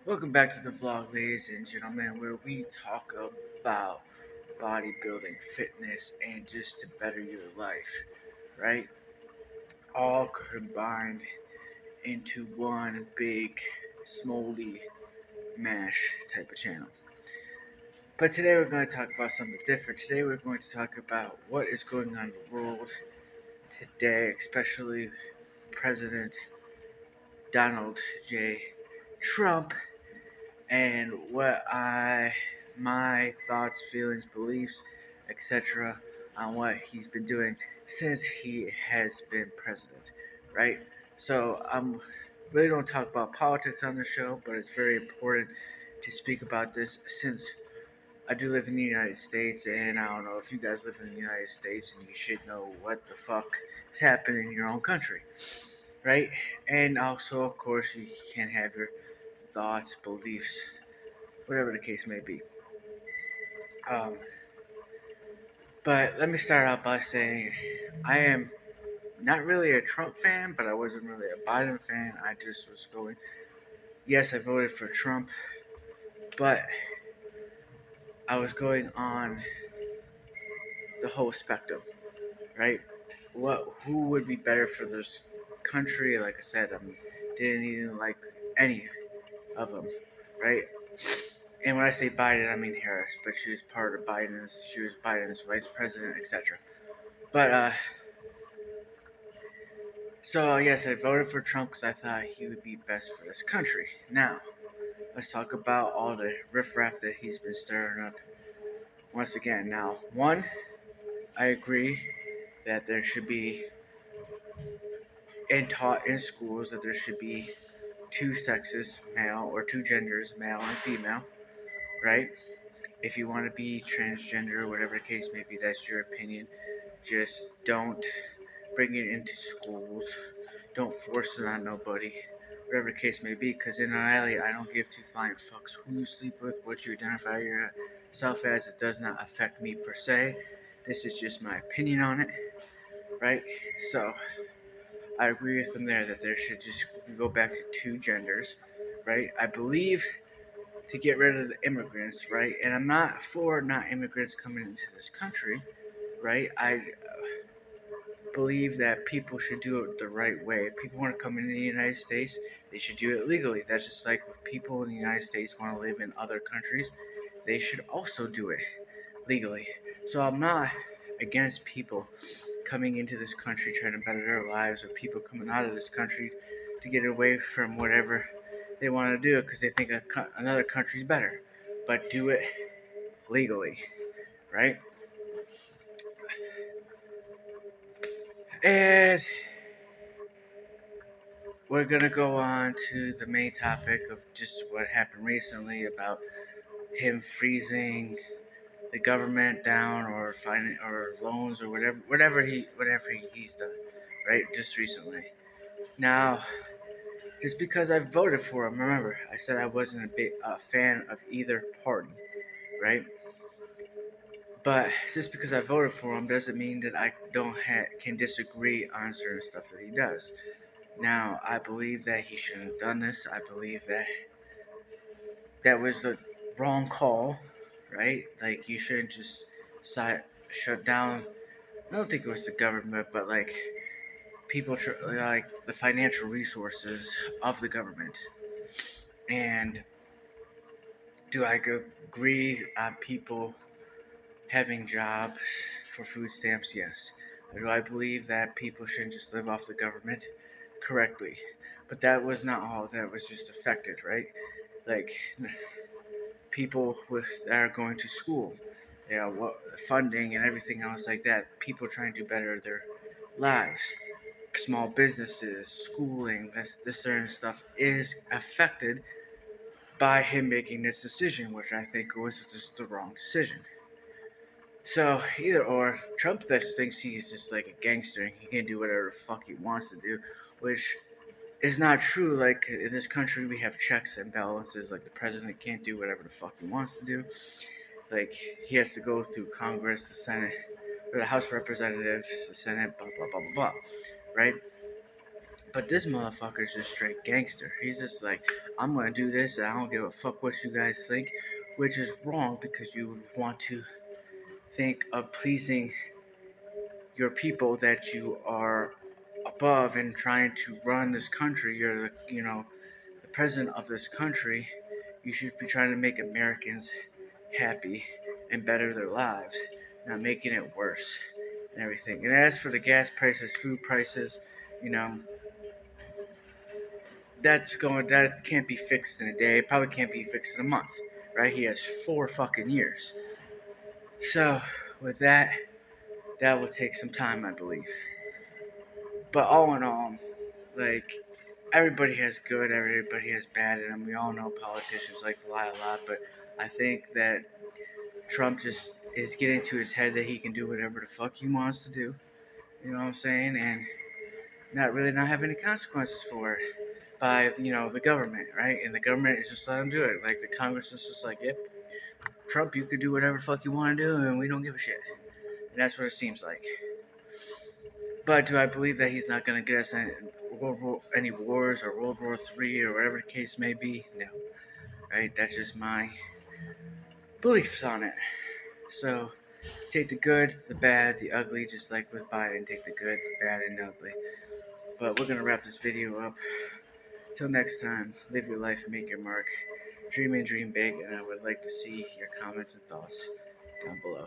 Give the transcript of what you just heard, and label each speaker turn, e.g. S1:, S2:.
S1: Welcome back to the vlog, ladies and gentlemen, where we talk about bodybuilding, fitness, and just to better your life, right? All combined into one big, smoldy mash type of channel. But today we're going to talk about something different. Today we're going to talk about what is going on in the world today, especially President Donald J. Trump and my thoughts, feelings, beliefs, etc. on what he's been doing since he has been president, right? So really don't talk about politics on the show, but it's very important to speak about this since I do live in the United States, and I don't know if you guys live in the United States, and you should know what the fuck is happening in your own country, right? And also, of course, you can have your thoughts, beliefs, whatever the case may be. Um, but let me start out by saying I am not really a Trump fan, but I wasn't really a Biden fan. I just was going, yes, I voted for Trump, but I was going on the whole spectrum, right? Who would be better for this country? Like I said, I didn't even like any of them, right? And when I say Biden, I mean Harris, but she was Biden's vice president, etc. But So yes, I voted for Trump because I thought he would be best for this country. Now, let's talk about all the riffraff that he's been stirring up once again. Now, one, I agree that there should be and taught in schools that there should be two sexes, male or two genders, male and female, right? If you want to be transgender or whatever the case may be, that's your opinion. Just don't bring it into schools. Don't force it on nobody, whatever the case may be. Because in reality, I don't give two flying fucks who you sleep with, what you identify yourself as. It does not affect me per se. This is just my opinion on it, right? So I agree with them there that there should just go back to two genders, right? I believe to get rid of the immigrants, right? And I'm not for not immigrants coming into this country, right? I believe that people should do it the right way. If people want to come into the United States, they should do it legally. That's just like if people in the United States want to live in other countries, they should also do it legally. So I'm not against people coming into this country trying to better their lives, or people coming out of this country to get away from whatever they want to do because they think another country's better. But do it legally, right? And we're gonna go on to the main topic of just what happened recently about him freezing the government down or loans or whatever he's done, right? Just recently. Now, just because I voted for him, remember I said I wasn't a big fan of either party, right? But just because I voted for him doesn't mean that I don't can disagree on certain stuff that he does. Now, I believe that he shouldn't have done this. I believe that was the wrong call, right? Like you shouldn't just shut down. I don't think it was the government, but like like the financial resources of the government. And do I agree on people having jobs for food stamps? Yes. Do I believe that people shouldn't just live off the government? Correctly. But that was not all that was just affected, right? Like people that are going to school, funding and everything else like that. People trying to better their lives, small businesses, schooling, this certain stuff is affected by him making this decision, which I think was just the wrong decision. So either or, Trump just thinks he's just like a gangster and he can do whatever the fuck he wants to do, which is not true. Like in this country, we have checks and balances. Like the president can't do whatever the fuck he wants to do. Like he has to go through Congress, the Senate, or the House of Representatives, the Senate, blah blah blah blah blah, right? But this motherfucker's just straight gangster. He's just like, I'm gonna do this and I don't give a fuck what you guys think, which is wrong because you want to think of pleasing your people that you are above and trying to run this country. You're the president of this country. You should be trying to make Americans happy and better their lives, not making it worse and everything. And as for the gas prices, food prices, you know, that can't be fixed in a day. It probably can't be fixed in a month, right? He has 4 fucking years. So with that, that will take some time, I believe. But all in all, like everybody has good, everybody has bad in them. We all know politicians like to lie a lot, but I think that Trump just is getting to his head that he can do whatever the fuck he wants to do. You know what I'm saying? And not have any consequences for it by the government, right? And the government is just letting him do it. Like the Congress is just like, yep, Trump, you could do whatever the fuck you want to do, and we don't give a shit. And that's what it seems like. But do I believe that he's not going to get us any wars or World War III or whatever the case may be? No, right? That's just my beliefs on it. So take the good, the bad, the ugly, just like with Biden. Take the good, the bad, and the ugly. But we're gonna wrap this video up. Till next time, live your life, make your mark, dream and dream big, and I would like to see your comments and thoughts down below.